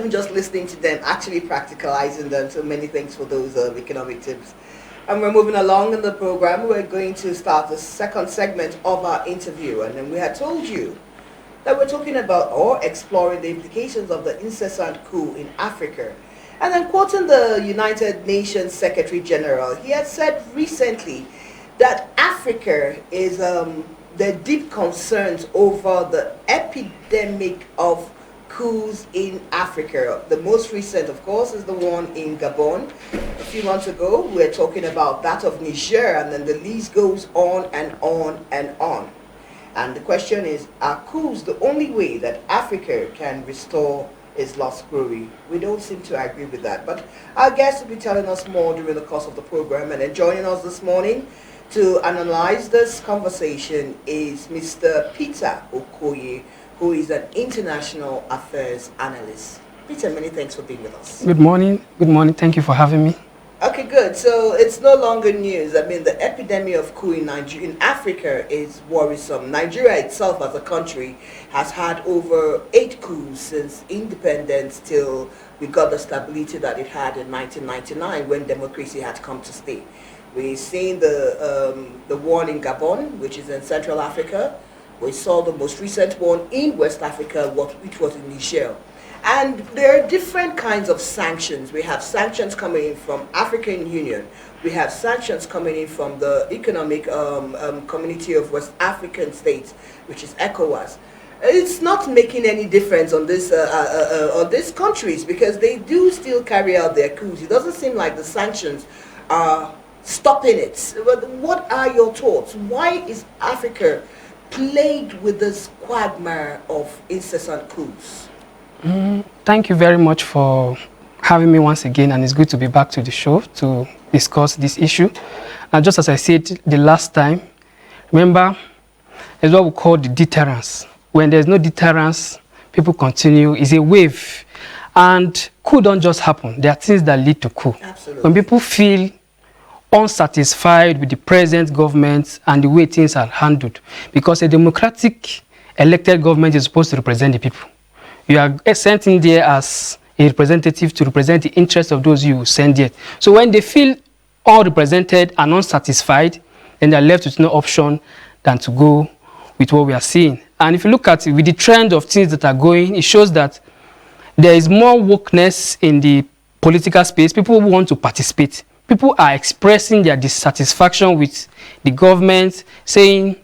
even just listening to them, actually practicalizing them. So many thanks for those economic tips. And we're moving along in the program. We're going to start the second segment of our interview. And then we had told you that we're talking about or exploring the implications of the incessant coup in Africa. And then quoting the United Nations Secretary General, he had said recently that Africa is the deep concerns over the epidemic of coups in Africa. The most recent, of course, is the one in Gabon. A few months ago, we were talking about that of Niger, and then the list goes on and on and on. And the question is, are coups the only way that Africa can restore its lost glory? We don't seem to agree with that. But our guest will be telling us more during the course of the program. And then joining us this morning to analyze this conversation is Mr. Peter Okoye, who is an international affairs analyst. Peter, many thanks for being with us. Good morning. Good morning. Thank you for having me. Okay, good. So it's no longer news. I mean, the epidemic of coup in Africa is worrisome. Nigeria itself as a country has had over 8 coups since independence till we got the stability that it had in 1999 when democracy had come to stay. We've seen the one in Gabon, which is in Central Africa. We saw the most recent one in West Africa, which was in Niger. And there are different kinds of sanctions. We have sanctions coming in from African Union. We have sanctions coming in from the Economic Community of West African States, which is ECOWAS. It's not making any difference on these countries because they do still carry out their coups. It doesn't seem like the sanctions are stopping it. What are your thoughts? Why is Africa plagued with this quagmire of incessant coups? Thank you very much for having me once again, and it's good to be back to the show to discuss this issue. And just as I said the last time, remember, it's what we call the deterrence. When there's no deterrence, people continue. It's a wave. And coup don't just happen. There are things that lead to coup. Absolutely. When people feel unsatisfied with the present government and the way things are handled, because a democratic elected government is supposed to represent the people. You are sent in there as a representative to represent the interests of those you send there. So when they feel unrepresented and unsatisfied, then they're left with no option than to go with what we are seeing. And if you look at it, with the trend of things that are going, it shows that there is more wokeness in the political space. People want to participate. People are expressing their dissatisfaction with the government, saying,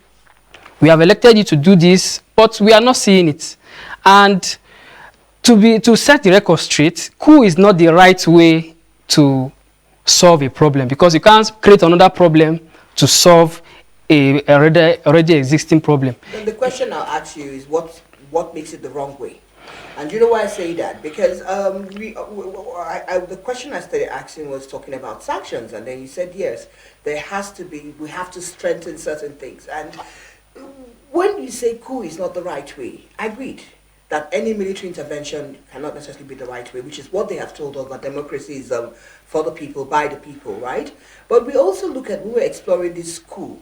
we have elected you to do this, but we are not seeing it. And to set the record straight, coup is not the right way to solve a problem, because you can't create another problem to solve a already existing problem. Then the question I'll ask you is what makes it the wrong way? And you know why I say that? Because the question I started asking was talking about sanctions, and then you said yes, we have to strengthen certain things. And when you say coup is not the right way, I agreed that any military intervention cannot necessarily be the right way, which is what they have told us, that democracy is for the people, by the people, right? But we also we were exploring this coup.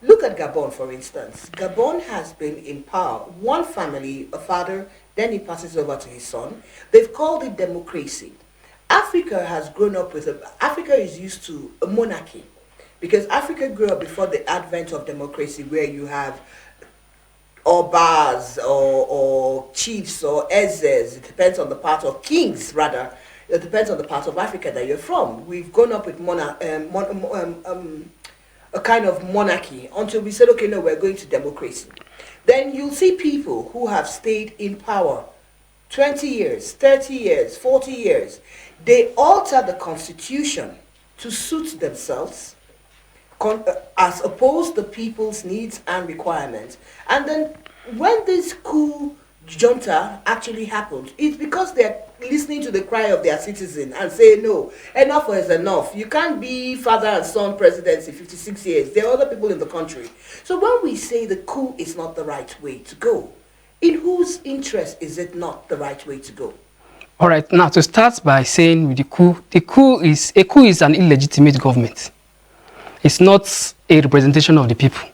Look at Gabon, for instance. Gabon has been in power. One family, a father, then he passes over to his son. They've called it democracy. Africa has grown up with Africa is used to a monarchy, because Africa grew up before the advent of democracy, where you have Obas or chiefs or ezes. It depends on the part of kings, rather. It depends on the part of Africa that you're from. We've grown up with a kind of monarchy until we said, okay, no, we're going to democracy. Then you'll see people who have stayed in power 20 years, 30 years, 40 years. They alter the constitution to suit themselves, as opposed to people's needs and requirements. And then when this coup junta actually happens, it's because they're listening to the cry of their citizen and say, no, enough is enough. You can't be father and son presidency 56 years. There are other people in the country. So when we say the coup is not the right way to go, in whose interest is it not the right way to go? All right, now to start by saying with the coup is an illegitimate government. It's not a representation of the people.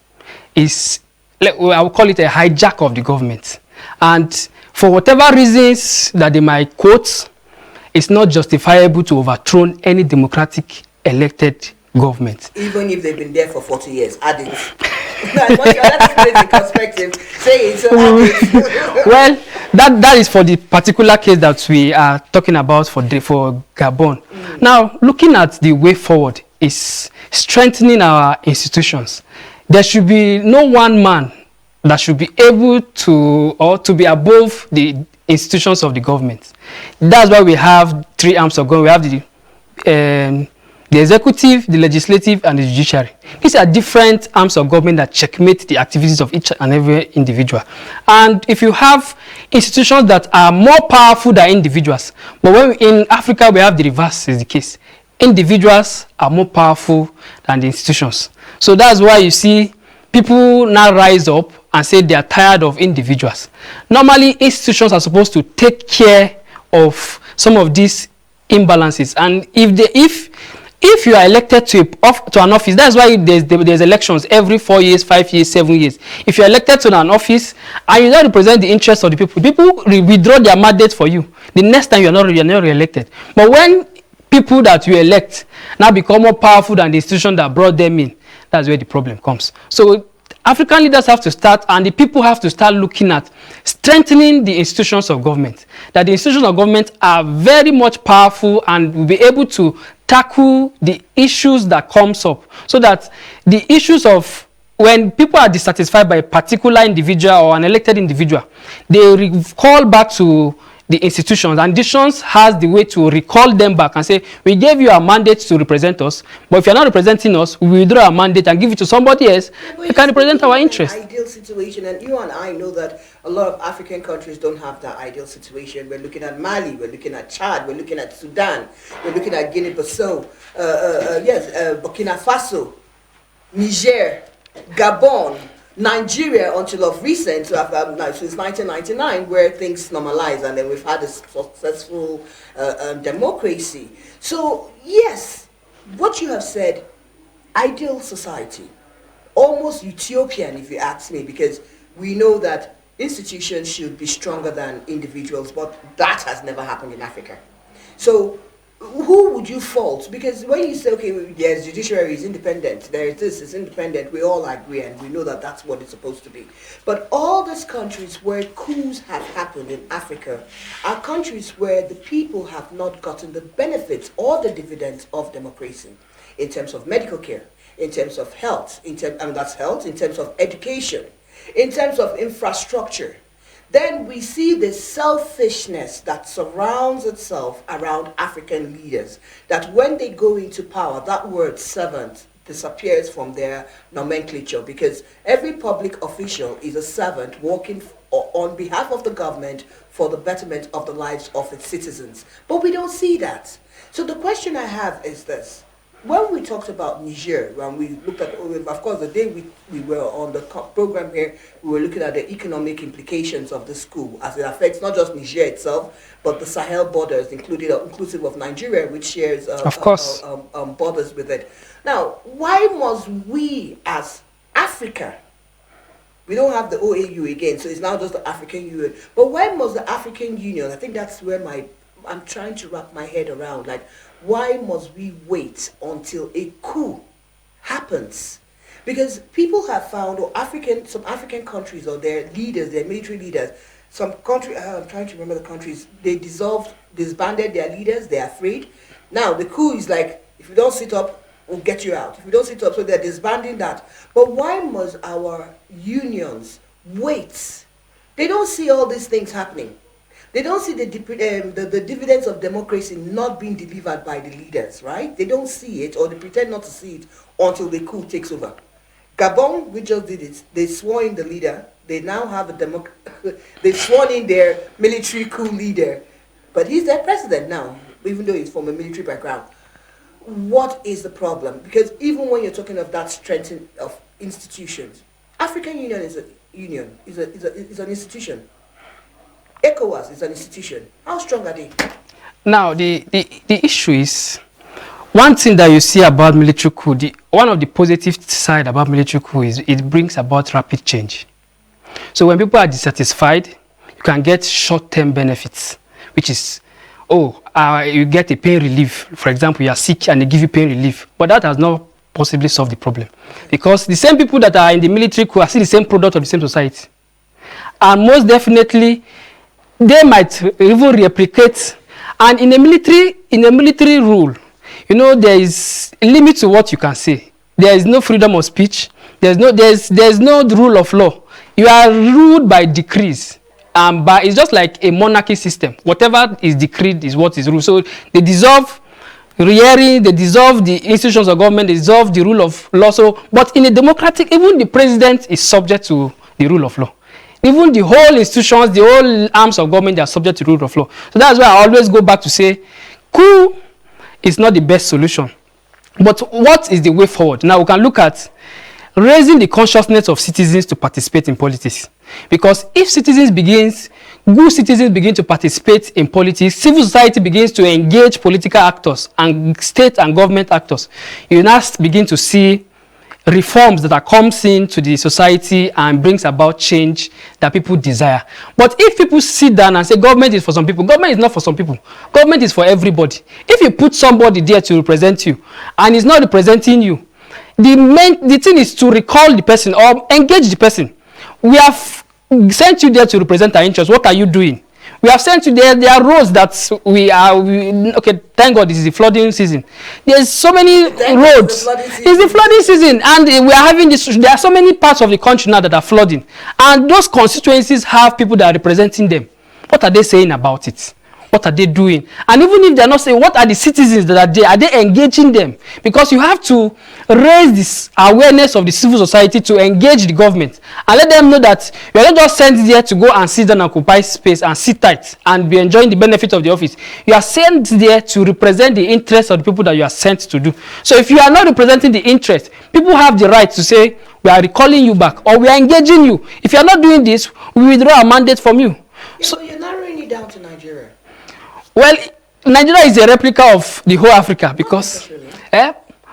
I would call it a hijack of the government. And for whatever reasons that they might quote, it's not justifiable to overthrow any democratic elected government. Even if they've been there for 40 years, add it. I want you to put it in perspective. Say it, so add it. Well, that is for the particular case that we are talking about for Gabon. Now, looking at the way forward is strengthening our institutions. There should be no one man that should be able to, or to be above the institutions of the government. That's why we have three arms of government. We have the executive, the legislative, and the judiciary. These are different arms of government that checkmate the activities of each and every individual. And if you have institutions that are more powerful than individuals, but when in Africa we have the reverse is the case. Individuals are more powerful than the institutions. So that's why you see people now rise up and say they are tired of individuals. Normally, institutions are supposed to take care of some of these imbalances. And if you are elected to an office, that's why there's elections every 4 years, 5 years, 7 years. If you're elected to an office and you don't represent the interests of the people withdraw their mandate for you. The next time you're not re-elected. But when people that you elect now become more powerful than the institution that brought them in, that's where the problem comes. So African leaders have to start, and the people have to start looking at strengthening the institutions of government. That the institutions of government are very much powerful and will be able to tackle the issues that comes up. So that the issues of when people are dissatisfied by a particular individual or an elected individual, they call back to the institutions, and institutions has the way to recall them back and say, we gave you a mandate to represent us, but if you're not representing us, we withdraw our mandate and give it to somebody else who can represent our interests. Ideal situation, and you and I know that a lot of African countries don't have that ideal situation. We're looking at Mali, we're looking at Chad, we're looking at Sudan, we're looking at Guinea-Bissau, Burkina Faso, Niger, Gabon, Nigeria, until of recent, since 1999, where things normalized, and then we've had a successful democracy. So yes, what you have said, ideal society, almost utopian if you ask me, because we know that institutions should be stronger than individuals, but that has never happened in Africa. So who would you fault? Because when you say, okay, yes, judiciary is independent, there is this, it's independent, we all agree, and we know that that's what it's supposed to be. But all these countries where coups have happened in Africa are countries where the people have not gotten the benefits or the dividends of democracy in terms of medical care, in terms of health, in terms of education, in terms of infrastructure. Then we see the selfishness that surrounds itself around African leaders, that when they go into power, that word servant disappears from their nomenclature, because every public official is a servant working on behalf of the government for the betterment of the lives of its citizens. But we don't see that. So the question I have is this. When we talked about Niger, when we looked at, of course, the day we were on the program here, we were looking at the economic implications of this coup as it affects not just Niger itself, but the Sahel borders, inclusive of Nigeria, which shares borders with it. Now, why must we as Africa, we don't have the OAU again, so it's now just the African Union, but why must the African Union, I think that's where I'm trying to wrap my head around, like, why must we wait until a coup happens? Because people have found, or some African countries or their leaders, their military leaders, some country, I'm trying to remember the countries, they disbanded their leaders, they're afraid. Now the coup is like, if you don't sit up, we'll get you out. If you don't sit up, so they're disbanding that. But why must our unions wait? They don't see all these things happening. They don't see the dividends of democracy not being delivered by the leaders, right? They don't see it, or they pretend not to see it until the coup takes over. Gabon, we just did it. They swore in the leader. They now have they sworn in their military coup leader. But he's their president now, even though he's from a military background. What is the problem? Because even when you're talking of that strengthening of institutions, African Union is an institution. ECOWAS is an institution. How strong are they? Now, the issue is, one thing that you see about military coup, one of the positive side about military coup is it brings about rapid change. So when people are dissatisfied, you can get short-term benefits, which is, you get a pain relief. For example, you are sick and they give you pain relief. But that has not possibly solved the problem. Because the same people that are in the military coup are still the same product of the same society. And most definitely, they might even replicate. And in a military rule, you know, there is a limit to what you can say. There is no freedom of speech. There's no rule of law. You are ruled by decrees. But it's just like a monarchy system. Whatever is decreed is what is ruled. So they dissolve hearing, they dissolve the institutions of government, they dissolve the rule of law. So, but in a democratic, even the president is subject to the rule of law. Even the whole institutions, the whole arms of government, they are subject to the rule of law. So that's why I always go back to say, coup is not the best solution. But what is the way forward? Now we can look at raising the consciousness of citizens to participate in politics. Because if good citizens begin to participate in politics, civil society begins to engage political actors and state and government actors, you now begin to see reforms that are comes into the society and brings about change that people desire. But if people sit down and say government is for some people, government is not for some people. Government is for everybody. If you put somebody there to represent you and he's not representing you, the thing is to recall the person or engage the person. We have sent you there to represent our interests. What are you doing? We have sent you there. There are roads that okay, thank God this is the flooding season. There's so many roads. It's the flooding season. And we are having this. There are so many parts of the country now that are flooding. And those constituencies have people that are representing them. What are they saying about it? What are they doing? And even if they're not saying, what are the citizens that are there? Are they engaging them? Because you have to raise this awareness of the civil society to engage the government and let them know that you are not just sent there to go and sit down and occupy space and sit tight and be enjoying the benefit of the office. You are sent there to represent the interests of the people that you are sent to do. So if you are not representing the interest, people have the right to say, we are recalling you back or we are engaging you. If you are not doing this, we withdraw a mandate from you. Yeah, so you're narrowing it down to Nigeria. Well, Nigeria is a replica of the whole Africa because,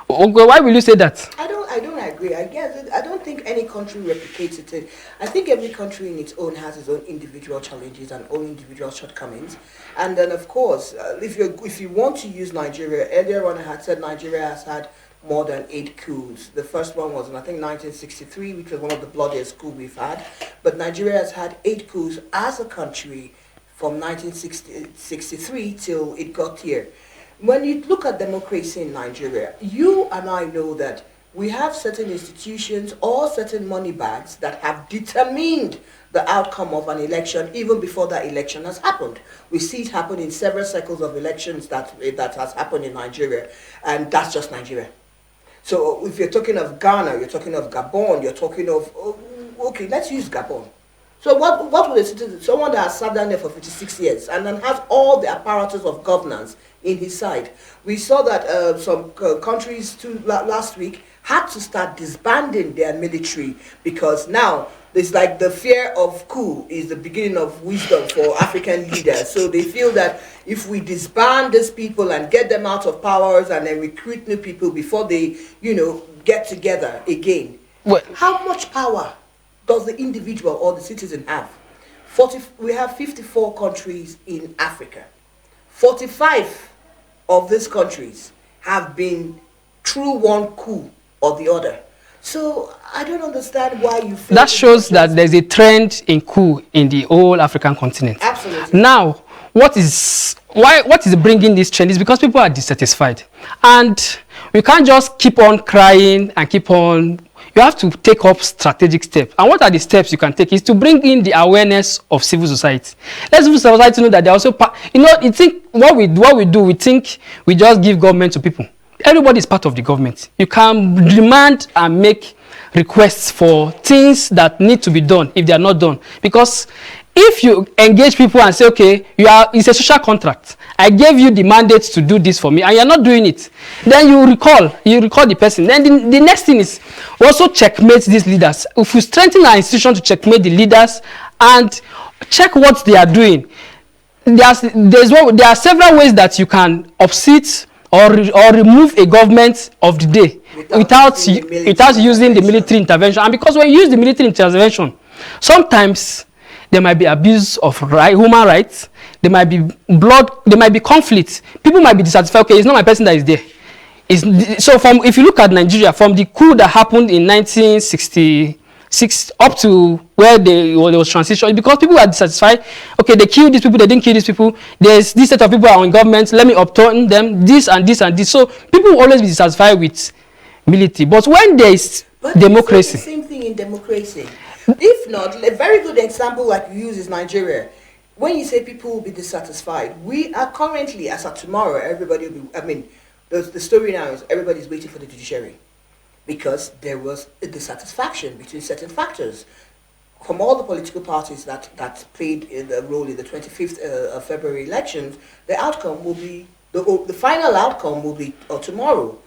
why will you say that? I don't agree. I guess I don't think any country replicates it. I think every country in its own has its own individual challenges and own individual shortcomings. And then, of course, if you want to use Nigeria, earlier on I had said Nigeria has had more than 8 coups. The first one was in, I think, 1963, which was one of the bloodiest coups we've had. But Nigeria has had 8 coups as a country from 1963 till it got here. When you look at democracy in Nigeria, you and I know that we have certain institutions or certain money bags that have determined the outcome of an election even before that election has happened. We see it happen in several cycles of elections that has happened in Nigeria, and that's just Nigeria. So if you're talking of Ghana, you're talking of Gabon, you're talking of, okay, let's use Gabon. So what would a citizen, someone that has sat down there for 56 years and then has all the apparatus of governance in his side? We saw that some countries last week had to start disbanding their military because now it's like the fear of coup is the beginning of wisdom for African leaders. So they feel that if we disband these people and get them out of powers and then recruit new people before they, get together again, how much power does the individual or the citizen have? We have 54 countries in Africa. 45 of these countries have been through one coup or the other. So I don't understand why you feel... That shows that there's a trend in coup in the whole African continent. Absolutely. Now, what is bringing this trend is because people are dissatisfied. And we can't just keep on crying and keep on... You have to take up strategic steps. And what are the steps you can take is to bring in the awareness of civil society. Let civil society know that they're also you think what we do, we think we just give government to people. Everybody is part of the government. You can demand and make requests for things that need to be done if they are not done. Because if you engage people and say, okay, it's a social contract. I gave you the mandate to do this for me and you're not doing it. Then you recall the person. Then the next thing is also checkmate these leaders. If we strengthen our institution to checkmate the leaders and check what they are doing, there are several ways that you can upset or remove a government of the day without using the military intervention. And because when you use the military intervention, sometimes there might be abuse of human rights, there might be there might be conflict. People might be dissatisfied. Okay, it's not my person that is there. So if you look at Nigeria, from the coup that happened in 1966 up to where there was transition, because people were dissatisfied. Okay, they killed these people, they didn't kill these people. There's this set of people are in government. Let me upturn them. This and this and this. So people will always be dissatisfied with military. But when there is democracy, it's the same thing in democracy. If not, a very good example like you use is Nigeria. When you say people will be dissatisfied, we are currently, as of tomorrow, everybody will be, I mean, the story now is everybody's waiting for the judiciary because there was a dissatisfaction between certain factors. From all the political parties that played the role in the 25th of February elections, the outcome will be, the final outcome will be tomorrow.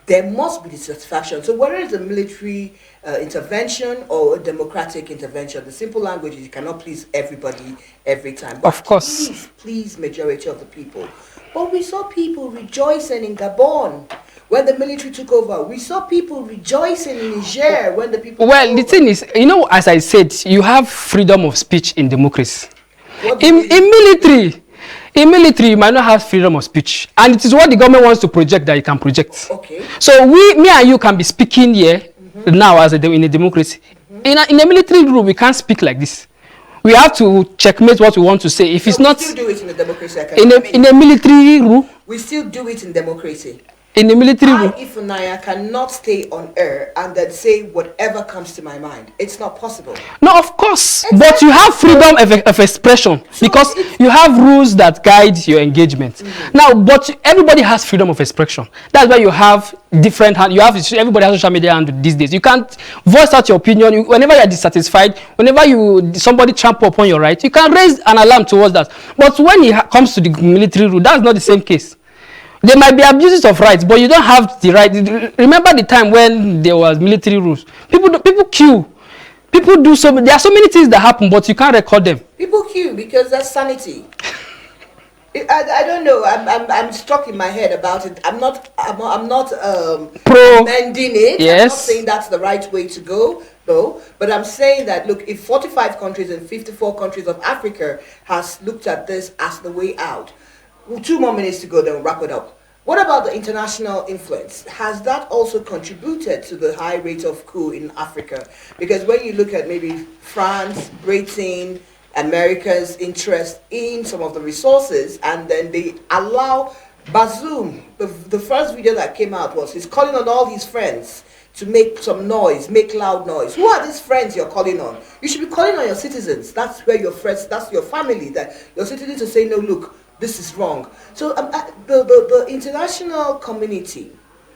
There must be dissatisfaction. So whether it's a military intervention or a democratic intervention, the simple language is you cannot please everybody every time. But of course, please majority of the people. But we saw people rejoicing in Gabon when the military took over. We saw people rejoicing in Niger when the people. Well, the thing is, you know, as I said, you have freedom of speech in democracy. In military, you might not have freedom of speech, and it is what the government wants to project that you can project. Okay. So me and you can be speaking here now as in a democracy. In a military rule, we can't speak like this. We have to checkmate what we want to say. If it's not, we still do it in a democracy. In a military rule, we still do it in democracy. In the military rule, Ifunanya cannot stay on air and then say whatever comes to my mind. It's not possible. No, of course. Exactly. But you have freedom of expression because you have rules that guide your engagement. Now, but everybody has freedom of expression. That's why you have different. Everybody has social media and these days. You can't voice out your opinion. Whenever you are dissatisfied, whenever somebody trample upon your right, you can raise an alarm towards that. But when it comes to the military rule, that's not the same case. There might be abuses of rights, but you don't have the right. Remember the time when there was military rules. People kill. People do so. There are so many things that happen, but you can't record them. People kill because that's sanity. I don't know. I'm stuck in my head about it. I'm not amending it. Yes. I'm not saying that's the right way to go, though. But I'm saying that look, if 45 countries and 54 countries of Africa has looked at this as the way out. 2 more minutes to go, then we'll wrap it up. What about the international influence? Has that also contributed to the high rate of coup in Africa? Because when you look at maybe France, Britain, America's interest in some of the resources, and then they allow Bazoum, the first video that came out was he's calling on all his friends to make some noise, make loud noise. Who are these friends you're calling on? You should be calling on your citizens. That's where your friends, that's your family, that your citizens to say, no, look, this is wrong. So the international community,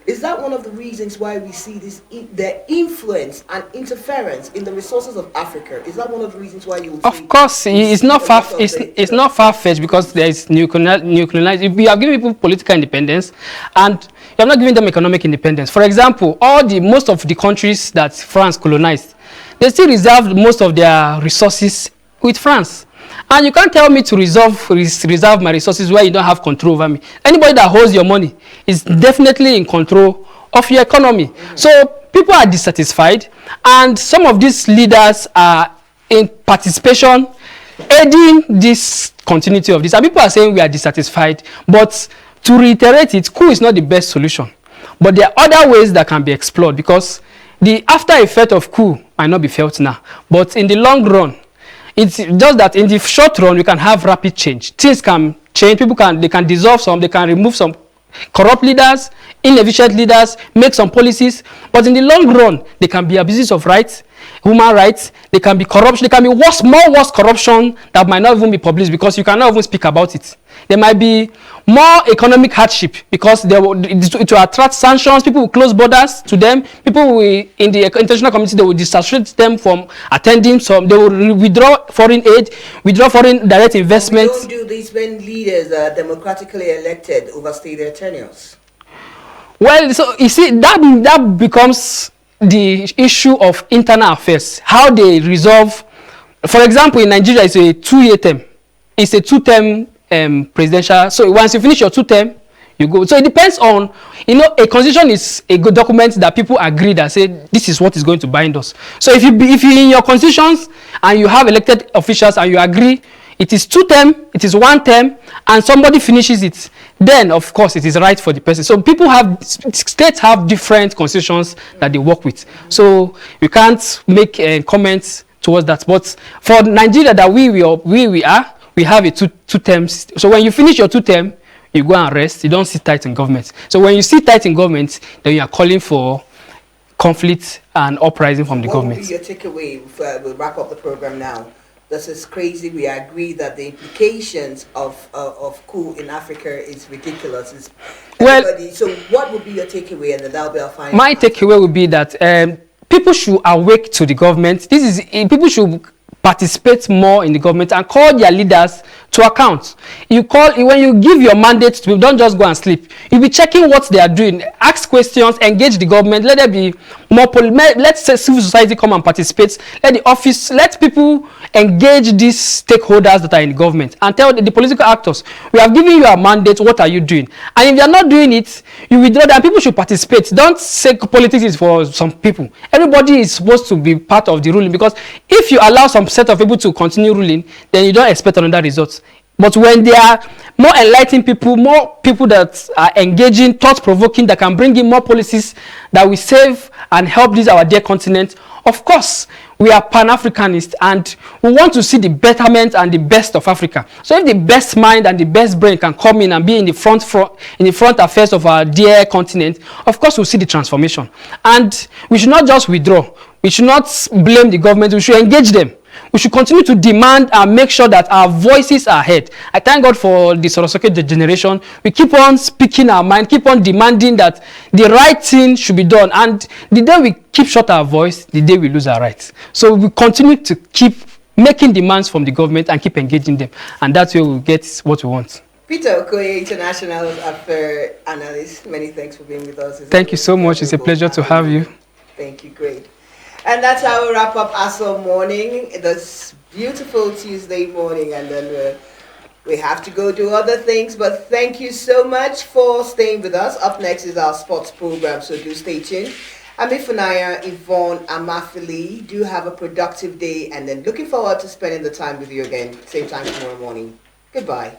is that one of the reasons why we see this their influence and interference in the resources of Africa? Is that one of the reasons why you will Of course, it's not far-fetched because there is nuclear. If we are giving people political independence and you are not giving them economic independence. For example, most of the countries that France colonized, they still reserved most of their resources with France. And you can't tell me to reserve my resources where you don't have control over me. Anybody that holds your money is definitely in control of your economy. So people are dissatisfied, and some of these leaders are in participation, aiding this continuity of this. And people are saying we are dissatisfied, but to reiterate it, coup is not the best solution. But there are other ways that can be explored because the after effect of coup might not be felt now. But in the long run, it's just that in the short run, we can have rapid change. Things can change. They can dissolve some. They can remove some corrupt leaders, inefficient leaders, make some policies. But in the long run, there can be abuses of rights, human rights. There can be corruption. There can be worse corruption that might not even be published because you cannot even speak about it. There might be more economic hardship because it will attract sanctions. People will close borders to them. People will, in the international community, they will disassociate them from attending some. They will withdraw foreign aid, withdraw foreign direct investments. We don't do this when leaders are democratically elected overstay their tenures. Well, so you see, that becomes the issue of internal affairs. How they resolve. For example, in Nigeria, it's a 2-year term. It's a 2-term presidential. So once you finish your 2 term, you go. So it depends on, a constitution is a good document that people agree that say this is what is going to bind us. So if you in your constitutions and you have elected officials and you agree it is 2 term, it is 1 term, and somebody finishes it, then of course it is right for the person. So states have different constitutions that they work with. So you can't make comments towards that. But for Nigeria that we have a two terms. So when you finish your 2 term, you go and rest. You don't sit tight in government. So when you sit tight in government, then you are calling for conflict and uprising from the government. What would be your takeaway? We'll wrap up the program now. This is crazy. We agree that the implications of coup in Africa is ridiculous. So what would be your takeaway? And then that'll be our final. My takeaway would be that people should awake to the government. People should participate more in the government and call their leaders to account. When you give your mandate to people, don't just go and sleep. You'll be checking what they are doing, ask questions, engage the government. Let there be more. Let civil society come and participate. Let people engage these stakeholders that are in the government and tell the political actors, we have given you a mandate. What are you doing? And if they are not doing it, you withdraw that. People should participate. Don't say politics is for some people. Everybody is supposed to be part of the ruling, because if you allow some set of people to continue ruling, then you don't expect another result. But when there are more enlightened people, more people that are engaging, thought-provoking, that can bring in more policies that will save and help our dear continent, of course, we are Pan-Africanists and we want to see the betterment and the best of Africa. So if the best mind and the best brain can come in and be in the front affairs of our dear continent, of course we'll see the transformation. And we should not just withdraw. We should not blame the government. We should engage them. We should continue to demand and make sure that our voices are heard. I thank God for the Sorosoke generation. We keep on speaking our mind, keep on demanding that the right thing should be done. And the day we keep short our voice, the day we lose our rights. So we continue to keep making demands from the government and keep engaging them. And that's where we'll get what we want. Peter Okoye, International Affairs Analyst, many thanks for being with us. Thank you so much. It's a pleasure to have you. Thank you. Great. And that's how we wrap up ASO morning, this beautiful Tuesday morning. And then we have to go do other things. But thank you so much for staying with us. Up next is our sports program, so do stay tuned. Amifunaya, Yvonne, Amafili, do have a productive day. And then looking forward to spending the time with you again, same time tomorrow morning. Goodbye.